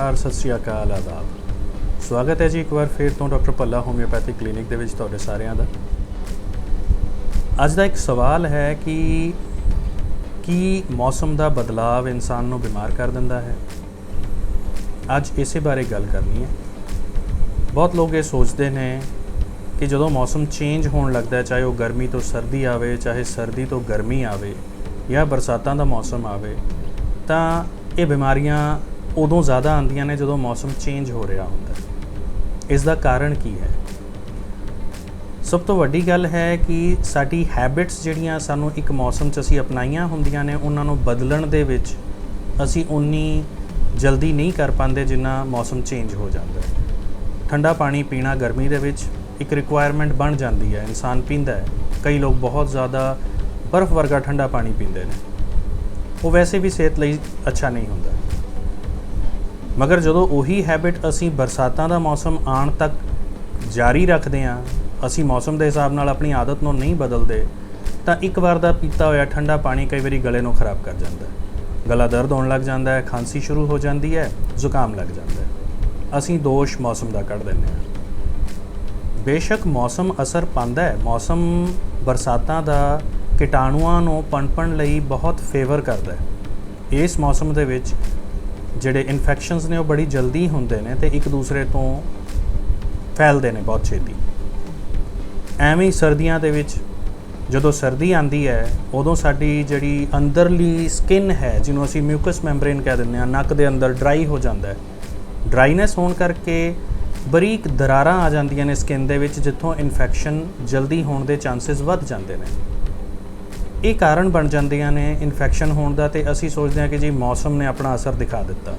नमस्कार, सत श्री अकाल, आदाब। स्वागत है जी एक बार फिर तो डॉक्टर भੱਲਾ होम्योपैथिक क्लिनिक ਦੇ ਵਿੱਚ ਤੁਹਾਡੇ ਸਾਰਿਆਂ ਦਾ। ਅੱਜ ਦਾ ਇੱਕ ਸਵਾਲ ਹੈ ਕਿ ਕੀ ਮੌਸਮ ਦਾ ਬਦਲਾਵ ਇਨਸਾਨ ਨੂੰ ਬਿਮਾਰ ਕਰ ਦਿੰਦਾ ਹੈ। ਅੱਜ ਇਸੇ ਬਾਰੇ ਗੱਲ ਕਰਨੀ ਹੈ। ਬਹੁਤ ਲੋਕ ਇਹ ਸੋਚਦੇ ਨੇ ਕਿ ਜਦੋਂ ਮੌਸਮ ਚੇਂਜ ਹੋਣ ਲੱਗਦਾ, ਚਾਹੇ ਉਹ ਗਰਮੀ ਤੋਂ ਸਰਦੀ ਆਵੇ, ਚਾਹੇ ਸਰਦੀ ਤੋਂ ਗਰਮੀ ਆਵੇ ਜਾਂ ਬਰਸਾਤਾਂ ਦਾ ਮੌਸਮ ਆਵੇ, ਤਾਂ ਇਹ ਬਿਮਾਰੀਆਂ ਉਦੋਂ ਜ਼ਿਆਦਾ ਆਉਂਦੀਆਂ ਨੇ ਜਦੋਂ ਮੌਸਮ ਚੇਂਜ ਹੋ ਰਿਹਾ ਹੁੰਦਾ। ਇਸ ਦਾ ਕਾਰਨ ਕੀ ਹੈ? ਸਭ ਤੋਂ ਵੱਡੀ ਗੱਲ ਹੈ ਕਿ ਸਾਡੀ ਹੈਬਿਟਸ ਜਿਹੜੀਆਂ ਸਾਨੂੰ ਇੱਕ ਮੌਸਮ 'ਚ ਅਸੀਂ ਅਪਣਾਈਆਂ ਹੁੰਦੀਆਂ ਨੇ, ਉਹਨਾਂ ਨੂੰ ਬਦਲਣ ਦੇ ਵਿੱਚ ਅਸੀਂ ਉਨੀ ਜਲਦੀ ਨਹੀਂ ਕਰ ਪਾਉਂਦੇ ਜਿੰਨਾ ਮੌਸਮ ਚੇਂਜ ਹੋ ਜਾਂਦਾ ਹੈ। ਠੰਡਾ ਪਾਣੀ ਪੀਣਾ ਗਰਮੀ ਦੇ ਵਿੱਚ ਇੱਕ ਰਿਕੁਆਇਰਮੈਂਟ ਬਣ ਜਾਂਦੀ ਹੈ, ਇਨਸਾਨ ਪੀਂਦਾ ਹੈ। ਕਈ ਲੋਕ ਬਹੁਤ ਜ਼ਿਆਦਾ ਬਰਫ਼ ਵਰਗਾ ਠੰਡਾ ਪਾਣੀ ਪੀਂਦੇ ਨੇ, ਉਹ ਵੈਸੇ ਵੀ ਸਿਹਤ ਲਈ ਅੱਛਾ ਨਹੀਂ ਹੁੰਦਾ। ਮਗਰ ਜਦੋਂ ਉਹੀ ਹੈਬਿਟ ਅਸੀਂ ਬਰਸਾਤਾਂ ਦਾ ਮੌਸਮ ਆਉਣ ਤੱਕ ਜਾਰੀ ਰੱਖਦੇ ਹਾਂ, ਅਸੀਂ ਮੌਸਮ ਦੇ ਹਿਸਾਬ ਨਾਲ ਆਪਣੀ ਆਦਤ ਨੂੰ ਨਹੀਂ ਬਦਲਦੇ, ਤਾਂ ਇੱਕ ਵਾਰ ਦਾ ਪੀਤਾ ਹੋਇਆ ਠੰਡਾ ਪਾਣੀ ਕਈ ਵਾਰੀ ਗਲੇ ਨੂੰ ਖਰਾਬ ਕਰ ਜਾਂਦਾ ਹੈ। ਗਲਾ ਦਰਦ ਹੋਣ ਲੱਗ ਜਾਂਦਾ ਹੈ, ਖਾਂਸੀ ਸ਼ੁਰੂ ਹੋ ਜਾਂਦੀ ਹੈ, ਜ਼ੁਕਾਮ ਲੱਗ ਜਾਂਦਾ ਹੈ। ਅਸੀਂ ਦੋਸ਼ ਮੌਸਮ ਦਾ ਕੱਢ ਦਿੰਦੇ ਹਾਂ। ਬੇਸ਼ੱਕ ਮੌਸਮ ਅਸਰ ਪਾਉਂਦਾ ਹੈ, ਮੌਸਮ ਬਰਸਾਤਾਂ ਦਾ ਕੀਟਾਣੂਆਂ ਨੂੰ ਪਨਪਣ ਲਈ ਬਹੁਤ ਫੇਵਰ ਕਰਦਾ ਹੈ। ਇਸ ਮੌਸਮ ਦੇ ਵਿੱਚ ਜਿਹੜੇ ਇਨਫੈਕਸ਼ਨਸ ਨੇ ਉਹ ਬੜੀ ਜਲਦੀ ਹੁੰਦੇ ਨੇ ਅਤੇ ਇੱਕ ਦੂਸਰੇ ਤੋਂ ਫੈਲਦੇ ਨੇ ਬਹੁਤ ਛੇਤੀ। ਐਵੇਂ ਹੀ ਸਰਦੀਆਂ ਦੇ ਵਿੱਚ ਜਦੋਂ ਸਰਦੀ ਆਉਂਦੀ ਹੈ, ਉਦੋਂ ਸਾਡੀ ਜਿਹੜੀ ਅੰਦਰਲੀ ਸਕਿਨ ਹੈ, ਜਿਹਨੂੰ ਅਸੀਂ ਮਿਊਕਸ ਮੈਂਬਰੇਨ ਕਹਿ ਦਿੰਦੇ ਹਾਂ, ਨੱਕ ਦੇ ਅੰਦਰ ਡਰਾਈ ਹੋ ਜਾਂਦਾ ਹੈ। ਡਰਾਈਨੈਸ ਹੋਣ ਕਰਕੇ ਬਰੀਕ ਦਰਾਰਾਂ ਆ ਜਾਂਦੀਆਂ ਨੇ ਸਕਿਨ ਦੇ ਵਿੱਚ, ਜਿੱਥੋਂ ਇਨਫੈਕਸ਼ਨ ਜਲਦੀ ਹੋਣ ਦੇ ਚਾਂਸਿਸ ਵੱਧ ਜਾਂਦੇ ਨੇ। ਇਹ ਕਾਰਨ ਬਣ ਜਾਂਦੀਆਂ ਨੇ ਇਨਫੈਕਸ਼ਨ ਹੋਣ ਦਾ, ਅਤੇ ਅਸੀਂ ਸੋਚਦੇ ਹਾਂ ਕਿ ਜੀ ਮੌਸਮ ਨੇ ਆਪਣਾ ਅਸਰ ਦਿਖਾ ਦਿੱਤਾ।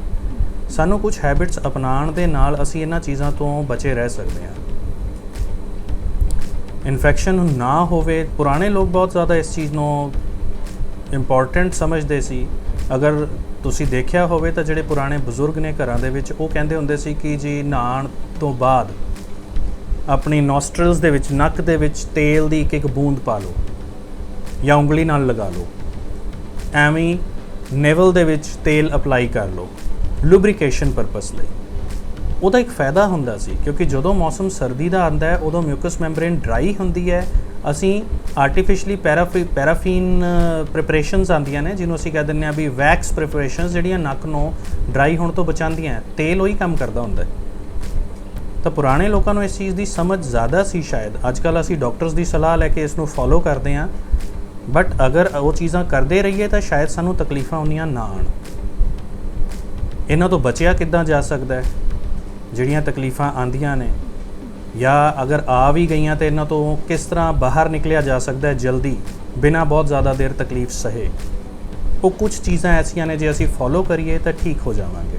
ਸਾਨੂੰ ਕੁਝ ਹੈਬਿਟਸ ਅਪਣਾਉਣ ਦੇ ਨਾਲ ਅਸੀਂ ਇਹਨਾਂ ਚੀਜ਼ਾਂ ਤੋਂ ਬਚੇ ਰਹਿ ਸਕਦੇ ਹਾਂ। ਇਨਫੈਕਸ਼ਨ ਨਾ ਹੋਵੇ। ਪੁਰਾਣੇ ਲੋਕ ਬਹੁਤ ਜ਼ਿਆਦਾ ਇਸ ਚੀਜ਼ ਨੂੰ ਇੰਪੋਰਟੈਂਟ ਸਮਝਦੇ ਸੀ। ਅਗਰ ਤੁਸੀਂ ਦੇਖਿਆ ਹੋਵੇ ਤਾਂ ਜਿਹੜੇ ਪੁਰਾਣੇ ਬਜ਼ੁਰਗ ਨੇ ਘਰਾਂ ਦੇ ਵਿੱਚ, ਉਹ ਕਹਿੰਦੇ ਹੁੰਦੇ ਸੀ ਕਿ ਜੀ ਨਹਾਉਣ ਤੋਂ ਬਾਅਦ ਆਪਣੀ ਨੋਸਟਰਲਸ ਦੇ ਵਿੱਚ, ਨੱਕ ਦੇ ਵਿੱਚ ਤੇਲ ਦੀ ਇੱਕ ਬੂੰਦ ਪਾ ਲਓ ਜਾਂ ਉਂਗਲੀ ਨਾਲ ਲਗਾ ਲਓ। ਐਵੇਂ ਨੇਵਲ ਦੇ ਵਿੱਚ ਤੇਲ ਅਪਲਾਈ ਕਰ ਲਓ ਲੁਬਰੀਕੇਸ਼ਨ ਪਰਪਸ ਲਈ। ਉਹਦਾ ਇੱਕ ਫਾਇਦਾ ਹੁੰਦਾ ਸੀ, ਕਿਉਂਕਿ ਜਦੋਂ ਮੌਸਮ ਸਰਦੀ ਦਾ ਆਉਂਦਾ ਹੈ ਉਦੋਂ ਮਿਊਕਸ ਮੈਂਬਰੇਨ ਡਰਾਈ ਹੁੰਦੀ ਹੈ। ਅਸੀਂ ਆਰਟੀਫਿਸ਼ਲੀ ਪੈਰਾਫੀਨ ਪ੍ਰਿਪਰੇਸ਼ਨਸ ਆਉਂਦੀਆਂ ਨੇ, ਜਿਹਨੂੰ ਅਸੀਂ ਕਹਿ ਦਿੰਦੇ ਹਾਂ ਵੀ ਵੈਕਸ ਪ੍ਰਿਪਰੇਸ਼ਨਸ, ਜਿਹੜੀਆਂ ਨੱਕ ਨੂੰ ਡਰਾਈ ਹੋਣ ਤੋਂ ਬਚਾਉਂਦੀਆਂ। ਤੇਲ ਉਹੀ ਕੰਮ ਕਰਦਾ ਹੁੰਦਾ ਹੈ। ਤਾਂ ਪੁਰਾਣੇ ਲੋਕਾਂ ਨੂੰ ਇਸ ਚੀਜ਼ ਦੀ ਸਮਝ ਜ਼ਿਆਦਾ ਸੀ ਸ਼ਾਇਦ। ਅੱਜ ਕੱਲ੍ਹ ਅਸੀਂ ਡਾਕਟਰਸ ਦੀ ਸਲਾਹ ਲੈ ਕੇ ਇਸ ਨੂੰ ਫੋਲੋ ਕਰਦੇ ਹਾਂ, ਬਟ ਅਗਰ ਉਹ ਚੀਜ਼ਾਂ ਕਰਦੇ ਰਹੀਏ ਤਾਂ ਸ਼ਾਇਦ ਸਾਨੂੰ ਤਕਲੀਫਾਂ ਉਨੀਆਂ ਨਾ ਆਉਣ। ਇਹਨਾਂ ਤੋਂ ਬਚਿਆ ਕਿੱਦਾਂ ਜਾ ਸਕਦਾ ਹੈ? ਜਿਹੜੀਆਂ ਤਕਲੀਫਾਂ ਆਉਂਦੀਆਂ ਨੇ, ਜਾਂ ਅਗਰ ਆ ਵੀ ਗਈਆਂ ਤਾਂ ਇਹਨਾਂ ਤੋਂ ਕਿਸ ਤਰ੍ਹਾਂ ਬਾਹਰ ਨਿਕਲਿਆ ਜਾ ਸਕਦਾ ਹੈ ਜਲਦੀ, ਬਿਨਾਂ ਬਹੁਤ ਜ਼ਿਆਦਾ ਦੇਰ ਤਕਲੀਫ ਸਹੇ? ਉਹ ਕੁਝ ਚੀਜ਼ਾਂ ਐਸੀਆਂ ਨੇ, ਜੇ ਅਸੀਂ ਫੋਲੋ ਕਰੀਏ ਤਾਂ ਠੀਕ ਹੋ ਜਾਵਾਂਗੇ।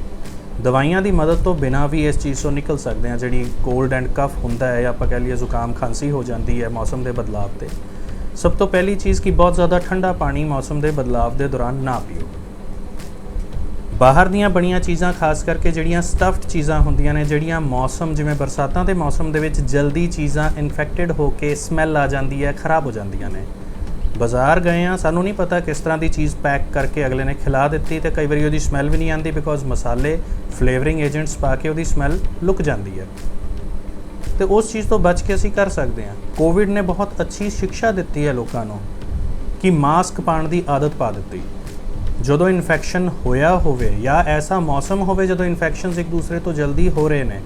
ਦਵਾਈਆਂ ਦੀ ਮਦਦ ਤੋਂ ਬਿਨਾਂ ਵੀ ਇਸ ਚੀਜ਼ ਤੋਂ ਨਿਕਲ ਸਕਦੇ ਹਾਂ। ਜਿਹੜੀ ਕੋਲਡ ਐਂਡ ਕਫ ਹੁੰਦਾ ਹੈ, ਜਾਂ ਆਪਾਂ ਕਹਿ ਲਈਏ ਜ਼ੁਕਾਮ ਖਾਂਸੀ ਹੋ ਜਾਂਦੀ ਹੈ ਮੌਸਮ ਦੇ ਬਦਲਾਵ 'ਤੇ, ਸਭ ਤੋਂ ਪਹਿਲੀ ਚੀਜ਼ ਕਿ ਬਹੁਤ ਜ਼ਿਆਦਾ ਠੰਡਾ ਪਾਣੀ ਮੌਸਮ ਦੇ ਬਦਲਾਵ ਦੇ ਦੌਰਾਨ ਨਾ ਪੀਓ। ਬਾਹਰ ਦੀਆਂ ਬਣੀਆਂ ਚੀਜ਼ਾਂ, ਖਾਸ ਕਰਕੇ ਜਿਹੜੀਆਂ ਸਟਫਡ ਚੀਜ਼ਾਂ ਹੁੰਦੀਆਂ ਨੇ, ਜਿਹੜੀਆਂ ਮੌਸਮ ਜਿਵੇਂ ਬਰਸਾਤਾਂ ਦੇ ਮੌਸਮ ਦੇ ਵਿੱਚ ਜਲਦੀ ਚੀਜ਼ਾਂ ਇਨਫੈਕਟਡ ਹੋ ਕੇ ਸਮੈਲ ਆ ਜਾਂਦੀ ਹੈ, ਖਰਾਬ ਹੋ ਜਾਂਦੀਆਂ ਨੇ। ਬਾਜ਼ਾਰ ਗਏ ਹਾਂ, ਸਾਨੂੰ ਨਹੀਂ ਪਤਾ ਕਿਸ ਤਰ੍ਹਾਂ ਦੀ ਚੀਜ਼ ਪੈਕ ਕਰਕੇ ਅਗਲੇ ਨੇ ਖਿਲਾ ਦਿੱਤੀ, ਅਤੇ ਕਈ ਵਾਰੀ ਉਹਦੀ ਸਮੈਲ ਵੀ ਨਹੀਂ ਆਉਂਦੀ, ਬਿਕੋਜ਼ ਮਸਾਲੇ, ਫਲੇਵਰਿੰਗ ਏਜੰਟਸ ਪਾ ਕੇ ਉਹਦੀ ਸਮੈਲ ਲੁਕ ਜਾਂਦੀ ਹੈ। ਅਤੇ ਉਸ ਚੀਜ਼ ਤੋਂ ਬਚ ਕੇ ਅਸੀਂ ਕਰ ਸਕਦੇ ਹਾਂ। ਕੋਵਿਡ ਨੇ ਬਹੁਤ ਅੱਛੀ ਸਿੱਖਿਆ ਦਿੱਤੀ ਹੈ ਲੋਕਾਂ ਨੂੰ, ਕਿ ਮਾਸਕ ਪਾਉਣ ਦੀ ਆਦਤ ਪਾ ਦਿੱਤੀ। ਜਦੋਂ ਇਨਫੈਕਸ਼ਨ ਹੋਇਆ ਹੋਵੇ ਜਾਂ ਐਸਾ ਮੌਸਮ ਹੋਵੇ ਜਦੋਂ ਇਨਫੈਕਸ਼ਨਸ ਇੱਕ ਦੂਸਰੇ ਤੋਂ ਜਲਦੀ ਹੋ ਰਹੇ ਨੇ,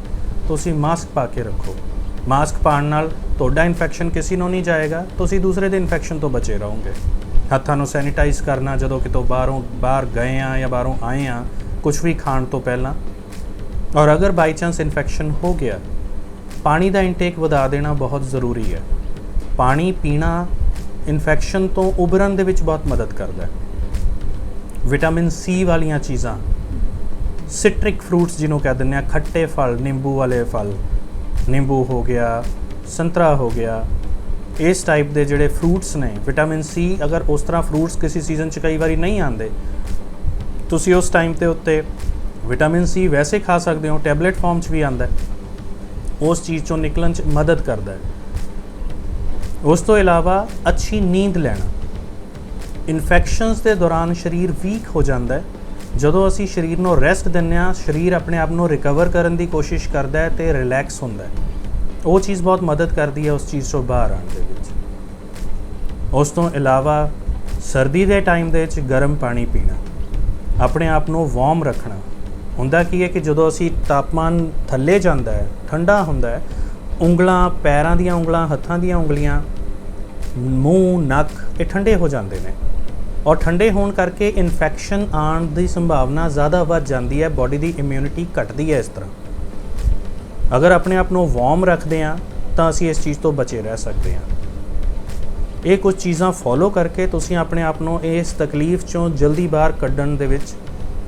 ਤੁਸੀਂ ਮਾਸਕ ਪਾ ਕੇ ਰੱਖੋ। ਮਾਸਕ ਪਾਉਣ ਨਾਲ ਤੁਹਾਡਾ ਇਨਫੈਕਸ਼ਨ ਕਿਸੇ ਨੂੰ ਨਹੀਂ ਜਾਏਗਾ, ਤੁਸੀਂ ਦੂਸਰੇ ਦੇ ਇਨਫੈਕਸ਼ਨ ਤੋਂ ਬਚੇ ਰਹੋਗੇ। ਹੱਥਾਂ ਨੂੰ ਸੈਨੀਟਾਈਜ਼ ਕਰਨਾ ਜਦੋਂ ਕਿਤੋਂ ਬਾਹਰ ਗਏ ਹਾਂ ਜਾਂ ਬਾਹਰੋਂ ਆਏ ਹਾਂ, ਕੁਝ ਵੀ ਖਾਣ ਤੋਂ ਪਹਿਲਾਂ। ਔਰ ਅਗਰ ਬਾਈ ਚਾਂਸ ਇਨਫੈਕਸ਼ਨ ਹੋ ਗਿਆ, ਪਾਣੀ ਦਾ ਇਨਟੇਕ ਵਧਾ ਦੇਣਾ ਬਹੁਤ ਜ਼ਰੂਰੀ ਹੈ। ਪਾਣੀ ਪੀਣਾ ਇਨਫੈਕਸ਼ਨ ਤੋਂ ਉਭਰਨ ਦੇ ਵਿੱਚ ਬਹੁਤ ਮਦਦ ਕਰਦਾ ਹੈ। ਵਿਟਾਮਿਨ ਸੀ ਵਾਲੀਆਂ ਚੀਜ਼ਾਂ, ਸਿਟਰਿਕ ਫਰੂਟਸ ਜਿਹਨੂੰ ਕਹਿ ਦਿੰਦੇ ਹਾਂ, ਖੱਟੇ ਫਲ, ਨਿੰਬੂ ਵਾਲੇ ਫਲ, ਨਿੰਬੂ ਹੋ ਗਿਆ, ਸੰਤਰਾ ਹੋ ਗਿਆ, ਇਸ ਟਾਈਪ ਦੇ ਜਿਹੜੇ ਫਰੂਟਸ ਨੇ, ਵਿਟਾਮਿਨ ਸੀ, ਅਗਰ ਉਸ ਤਰ੍ਹਾਂ ਫਰੂਟਸ ਕਿਸੇ ਸੀਜ਼ਨ 'ਚ ਕਈ ਵਾਰੀ ਨਹੀਂ ਆਉਂਦੇ, ਤੁਸੀਂ ਉਸ ਟਾਈਮ 'ਤੇ ਉੱਤੇ ਵਿਟਾਮਿਨ ਸੀ ਵੈਸੇ ਖਾ ਸਕਦੇ ਹੋ, ਟੈਬਲੇਟ ਫਾਰਮ 'ਚ ਵੀ ਆਉਂਦਾ, ਉਸ ਚੀਜ਼ 'ਚੋਂ ਨਿਕਲਣ 'ਚ ਮਦਦ ਕਰਦਾ ਹੈ। ਉਸ ਤੋਂ ਇਲਾਵਾ ਅੱਛੀ ਨੀਂਦ ਲੈਣਾ। ਇਨਫੈਕਸ਼ਨਸ ਦੇ ਦੌਰਾਨ ਸਰੀਰ ਵੀਕ ਹੋ ਜਾਂਦਾ ਹੈ, ਜਦੋਂ ਅਸੀਂ ਸਰੀਰ ਨੂੰ ਰੈਸਟ ਦਿੰਦੇ ਹਾਂ, ਸਰੀਰ ਆਪਣੇ ਆਪ ਨੂੰ ਰਿਕਵਰ ਕਰਨ ਦੀ ਕੋਸ਼ਿਸ਼ ਕਰਦਾ ਹੈ ਤੇ ਰਿਲੈਕਸ ਹੁੰਦਾ ਹੈ। ਉਹ ਚੀਜ਼ ਬਹੁਤ ਮਦਦ ਕਰਦੀ ਹੈ ਉਸ ਚੀਜ਼ ਤੋਂ ਬਾਹਰ ਆਉਣ ਦੇ ਵਿੱਚ। ਉਸ ਤੋਂ ਇਲਾਵਾ ਸਰਦੀ ਦੇ ਟਾਈਮ ਦੇ ਵਿੱਚ ਗਰਮ ਪਾਣੀ ਪੀਣਾ, ਆਪਣੇ ਆਪ ਨੂੰ ਵਾਰਮ ਰੱਖਣਾ। ਹੁੰਦਾ ਕੀ ਹੈ ਕਿ ਜਦੋਂ ਅਸੀਂ ਤਾਪਮਾਨ ਥੱਲੇ ਜਾਂਦਾ ਹੈ, ਠੰਡਾ ਹੁੰਦਾ ਹੈ, ਉਂਗਲਾਂ, ਪੈਰਾਂ ਦੀਆਂ ਉਂਗਲਾਂ, ਹੱਥਾਂ ਦੀਆਂ ਉਂਗਲੀਆਂ, ਮੂੰਹ, ਨੱਕ ਇਹ ਠੰਡੇ ਹੋ ਜਾਂਦੇ ਨੇ ਔਰ ਠੰਡੇ ਹੋਣ ਕਰਕੇ ਇਨਫੈਕਸ਼ਨ ਆਉਣ ਦੀ ਸੰਭਾਵਨਾ ਜ਼ਿਆਦਾ ਵੱਧ ਜਾਂਦੀ ਹੈ। ਬਾਡੀ ਦੀ ਇਮਿਊਨਿਟੀ ਘਟਦੀ ਹੈ। ਇਸ ਤਰ੍ਹਾਂ ਅਗਰ ਆਪਣੇ ਆਪ ਨੂੰ ਵਾਰਮ ਰੱਖਦੇ ਹਾਂ ਤਾਂ ਅਸੀਂ ਇਸ ਚੀਜ਼ ਤੋਂ ਬਚੇ ਰਹਿ ਸਕਦੇ ਹਾਂ। ਇਹ ਕੁਝ ਚੀਜ਼ਾਂ ਫੋਲੋ ਕਰਕੇ ਤੁਸੀਂ ਆਪਣੇ ਆਪ ਨੂੰ ਇਸ ਤਕਲੀਫ ਚੋਂ ਜਲਦੀ ਬਾਹਰ ਕੱਢਣ ਦੇ ਵਿੱਚ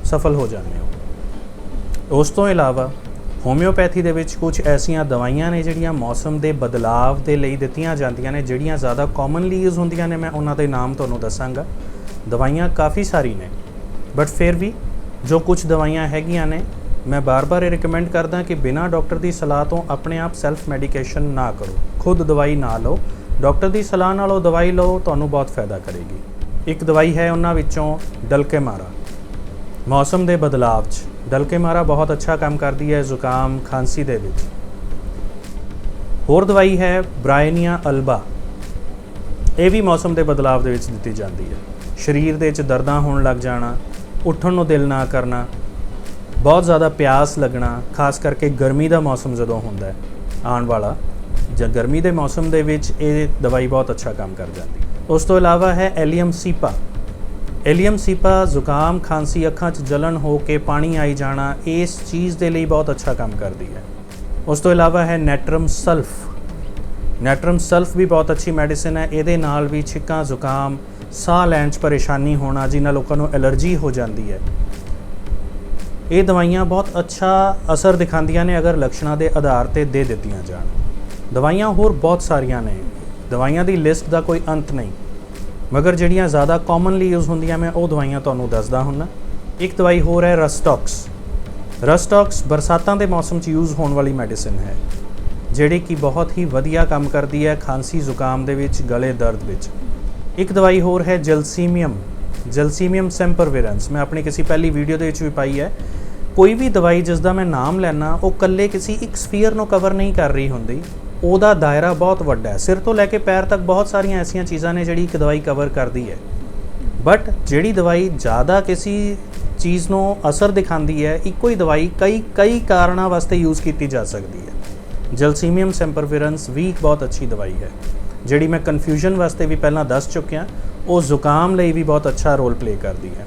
ਸਫਲ ਹੋ ਜਾਂਦੇ ਹੋ। ਉਸ ਤੋਂ ਇਲਾਵਾ ਹੋਮਿਓਪੈਥੀ ਦੇ ਵਿੱਚ ਕੁਝ ਐਸੀਆਂ ਦਵਾਈਆਂ ਨੇ ਜਿਹੜੀਆਂ ਮੌਸਮ ਦੇ ਬਦਲਾਵ ਦੇ ਲਈ ਦਿੱਤੀਆਂ ਜਾਂਦੀਆਂ ਨੇ, ਜਿਹੜੀਆਂ ਜ਼ਿਆਦਾ ਕਾਮਨਲੀ ਯੂਜ਼ ਹੁੰਦੀਆਂ ਨੇ। ਮੈਂ ਉਹਨਾਂ ਦੇ ਨਾਮ ਤੁਹਾਨੂੰ ਦੱਸਾਂਗਾ। ਦਵਾਈਆਂ ਕਾਫੀ ਸਾਰੀ ਨੇ, ਬਟ ਫਿਰ ਵੀ ਜੋ ਕੁਝ ਦਵਾਈਆਂ ਹੈਗੀਆਂ ਨੇ, ਮੈਂ ਬਾਰ-ਬਾਰ ਇਹ ਰਿਕਮੈਂਡ ਕਰਦਾ ਕਿ ਬਿਨਾਂ ਡਾਕਟਰ ਦੀ ਸਲਾਹ ਤੋਂ ਆਪਣੇ ਆਪ ਸੈਲਫ ਮੈਡੀਕੇਸ਼ਨ ਨਾ ਕਰੋ। ਖੁਦ ਦਵਾਈ ਨਾ ਲਓ, ਡਾਕਟਰ ਦੀ ਸਲਾਹ ਨਾਲ ਉਹ ਦਵਾਈ ਲਓ, ਤੁਹਾਨੂੰ ਬਹੁਤ ਫਾਇਦਾ ਕਰੇਗੀ। ਇੱਕ ਦਵਾਈ ਹੈ ਉਹਨਾਂ ਵਿੱਚੋਂ ਡਲਕੇਮਾਰਾ। ਮੌਸਮ ਦੇ ਬਦਲਾਵ 'ਚ ਡਲਕੇਮਾਰਾ ਬਹੁਤ ਅੱਛਾ ਕੰਮ ਕਰਦੀ ਹੈ ਜ਼ੁਕਾਮ, ਖਾਂਸੀ ਦੇ ਵਿੱਚ। ਹੋਰ ਦਵਾਈ ਹੈ ਬ੍ਰਾਇਨੀਆ ਅਲਬਾ। ਇਹ ਵੀ ਮੌਸਮ ਦੇ ਬਦਲਾਵ ਦੇ ਵਿੱਚ ਦਿੱਤੀ ਜਾਂਦੀ ਹੈ। ਸਰੀਰ ਦੇ ਵਿੱਚ ਦਰਦਾਂ ਹੋਣ ਲੱਗ ਜਾਣਾ, ਉੱਠਣ ਨੂੰ ਦਿਲ ਨਾ ਕਰਨਾ, ਬਹੁਤ ਜ਼ਿਆਦਾ ਪਿਆਸ ਲੱਗਣਾ, ਖਾਸ ਕਰਕੇ ਗਰਮੀ ਦਾ ਮੌਸਮ ਜਦੋਂ ਹੁੰਦਾ ਹੈ ਆਉਣ ਵਾਲਾ, ਜਾਂ ਗਰਮੀ ਦੇ ਮੌਸਮ ਦੇ ਵਿੱਚ ਇਹ ਦਵਾਈ ਬਹੁਤ ਅੱਛਾ ਕੰਮ ਕਰ ਜਾਂਦੀ ਹੈ। ਉਸ ਤੋਂ ਇਲਾਵਾ ਹੈ ਐਲੀਅਮ ਸੀਪਾ। ਐਲੀਅਮ ਸੀਪਾ ਜ਼ੁਕਾਮ, ਖਾਂਸੀ, ਅੱਖਾਂ 'ਚ ਜਲਣ ਹੋ ਕੇ ਪਾਣੀ ਆਈ ਜਾਣਾ, ਇਸ ਚੀਜ਼ ਦੇ ਲਈ ਬਹੁਤ ਅੱਛਾ ਕੰਮ ਕਰਦੀ ਹੈ। ਉਸ ਤੋਂ ਇਲਾਵਾ ਹੈ ਨੈਟਰਮ ਸਲਫ। ਨੈਟਰਮ ਸਲਫ ਵੀ ਬਹੁਤ ਅੱਛੀ ਮੈਡੀਸਿਨ ਹੈ। ਇਹਦੇ ਨਾਲ ਵੀ ਛਿੱਕਾਂ, ਜ਼ੁਕਾਮ, ਸਾਹ ਲੈਣ 'ਚ ਪਰੇਸ਼ਾਨੀ ਹੋਣਾ, ਜਿਨ੍ਹਾਂ ਲੋਕਾਂ ਨੂੰ ਐਲਰਜੀ ਹੋ ਜਾਂਦੀ ਹੈ, ਇਹ ਦਵਾਈਆਂ ਬਹੁਤ ਅੱਛਾ ਅਸਰ ਦਿਖਾਉਂਦੀਆਂ ਨੇ ਅਗਰ ਲੱਛਣਾਂ ਦੇ ਆਧਾਰ 'ਤੇ ਦੇ ਦਿੱਤੀਆਂ ਜਾਣ। ਦਵਾਈਆਂ ਹੋਰ ਬਹੁਤ ਸਾਰੀਆਂ ਨੇ, ਦਵਾਈਆਂ ਦੀ ਲਿਸਟ ਦਾ ਕੋਈ ਅੰਤ ਨਹੀਂ, ਮਗਰ ਜਿਹੜੀਆਂ ਜ਼ਿਆਦਾ ਕਾਮਨਲੀ ਯੂਜ਼ ਹੁੰਦੀਆਂ ਮੈਂ ਉਹ ਦਵਾਈਆਂ ਤੁਹਾਨੂੰ ਦੱਸਦਾ ਹੁੰਦਾ। ਇੱਕ ਦਵਾਈ ਹੋਰ ਹੈ ਰਸਟੌਕਸ। ਰਸਟੌਕਸ ਬਰਸਾਤਾਂ ਦੇ ਮੌਸਮ 'ਚ ਯੂਜ਼ ਹੋਣ ਵਾਲੀ ਮੈਡੀਸਿਨ ਹੈ, ਜਿਹੜੀ ਕਿ ਬਹੁਤ ਹੀ ਵਧੀਆ ਕੰਮ ਕਰਦੀ ਹੈ ਖਾਂਸੀ, ਜ਼ੁਕਾਮ ਦੇ ਵਿੱਚ, ਗਲੇ ਦਰਦ ਵਿੱਚ। ਇੱਕ ਦਵਾਈ ਹੋਰ ਹੈ ਜਲਸੀਮੀਅਮ, ਜਲਸੀਮੀਅਮ ਸੈਂਪਰਵਿਰੈਂਸ। ਮੈਂ ਆਪਣੀ ਕਿਸੇ ਪਹਿਲੀ ਵੀਡੀਓ ਦੇ ਵਿੱਚ ਵੀ ਪਾਈ ਹੈ। ਕੋਈ ਵੀ ਦਵਾਈ ਜਿਸ ਦਾ ਮੈਂ ਨਾਮ ਲੈਣਾ, ਉਹ ਇਕੱਲੇ ਕਿਸੇ ਇੱਕ ਸਫੀਅਰ ਨੂੰ ਕਵਰ ਨਹੀਂ ਕਰ ਰਹੀ ਹੁੰਦੀ, ਉਹਦਾ ਦਾਇਰਾ ਬਹੁਤ ਵੱਡਾ ਹੈ। ਸਿਰ ਤੋਂ ਲੈ ਕੇ ਪੈਰ ਤੱਕ ਬਹੁਤ ਸਾਰੀਆਂ ਐਸੀਆਂ ਚੀਜ਼ਾਂ ਨੇ ਜਿਹੜੀ ਇੱਕ ਦਵਾਈ ਕਵਰ ਕਰਦੀ ਹੈ। ਬਟ ਜਿਹੜੀ ਦਵਾਈ ਜ਼ਿਆਦਾ ਕਿਸੇ ਚੀਜ਼ ਨੂੰ ਅਸਰ ਦਿਖਾਉਂਦੀ ਹੈ, ਇੱਕੋ ਹੀ ਦਵਾਈ ਕਈ ਕਾਰਨਾਂ ਵਾਸਤੇ ਯੂਜ਼ ਕੀਤੀ ਜਾ ਸਕਦੀ ਹੈ। ਜਲਸੀਮੀਅਮ ਸੈਂਪਰਵਿਰੈਂਸ ਵੀ ਇੱਕ ਬਹੁਤ ਅੱਛੀ ਦਵਾਈ ਹੈ, ਜਿਹੜੀ ਮੈਂ ਕਨਫਿਊਜ਼ਨ ਵਾਸਤੇ ਵੀ ਪਹਿਲਾਂ ਦੱਸ ਚੁੱਕਿਆ। ਉਹ ਜ਼ੁਕਾਮ ਲਈ ਵੀ ਬਹੁਤ ਅੱਛਾ ਰੋਲ ਪਲੇ ਕਰਦੀ ਹੈ।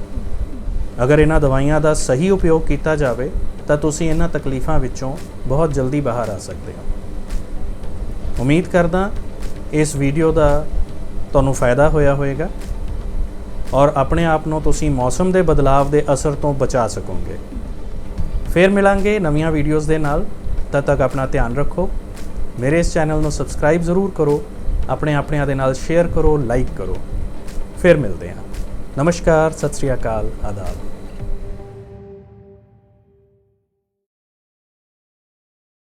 ਅਗਰ ਇਹਨਾਂ ਦਵਾਈਆਂ ਦਾ ਸਹੀ ਉਪਯੋਗ ਕੀਤਾ ਜਾਵੇ ਤਾਂ ਤੁਸੀਂ ਇਹਨਾਂ ਤਕਲੀਫਾਂ ਵਿੱਚੋਂ ਬਹੁਤ ਜਲਦੀ ਬਾਹਰ ਆ ਸਕਦੇ ਹੋ। ਉਮੀਦ ਕਰਦਾ ਇਸ ਵੀਡੀਓ ਦਾ ਤੁਹਾਨੂੰ ਫਾਇਦਾ ਹੋਇਆ ਹੋਵੇਗਾ ਔਰ ਆਪਣੇ ਆਪ ਨੂੰ ਤੁਸੀਂ ਮੌਸਮ ਦੇ ਬਦਲਾਵ ਦੇ ਅਸਰ ਤੋਂ ਬਚਾ ਸਕੋਗੇ। ਫਿਰ ਮਿਲਾਂਗੇ ਨਵੀਆਂ ਵੀਡੀਓਜ਼ ਦੇ ਨਾਲ। ਤਦ ਤੱਕ ਆਪਣਾ ਧਿਆਨ ਰੱਖੋ। ਮੇਰੇ ਇਸ ਚੈਨਲ ਨੂੰ ਸਬਸਕ੍ਰਾਈਬ ਜ਼ਰੂਰ ਕਰੋ, ਆਪਣਿਆਂ ਦੇ ਨਾਲ ਸ਼ੇਅਰ ਕਰੋ, ਲਾਈਕ ਕਰੋ। ਫਿਰ ਮਿਲਦੇ ਹਾਂ। ਨਮਸਕਾਰ, ਸਤਿ ਸ਼੍ਰੀ ਅਕਾਲ, ਆਦਾਬ।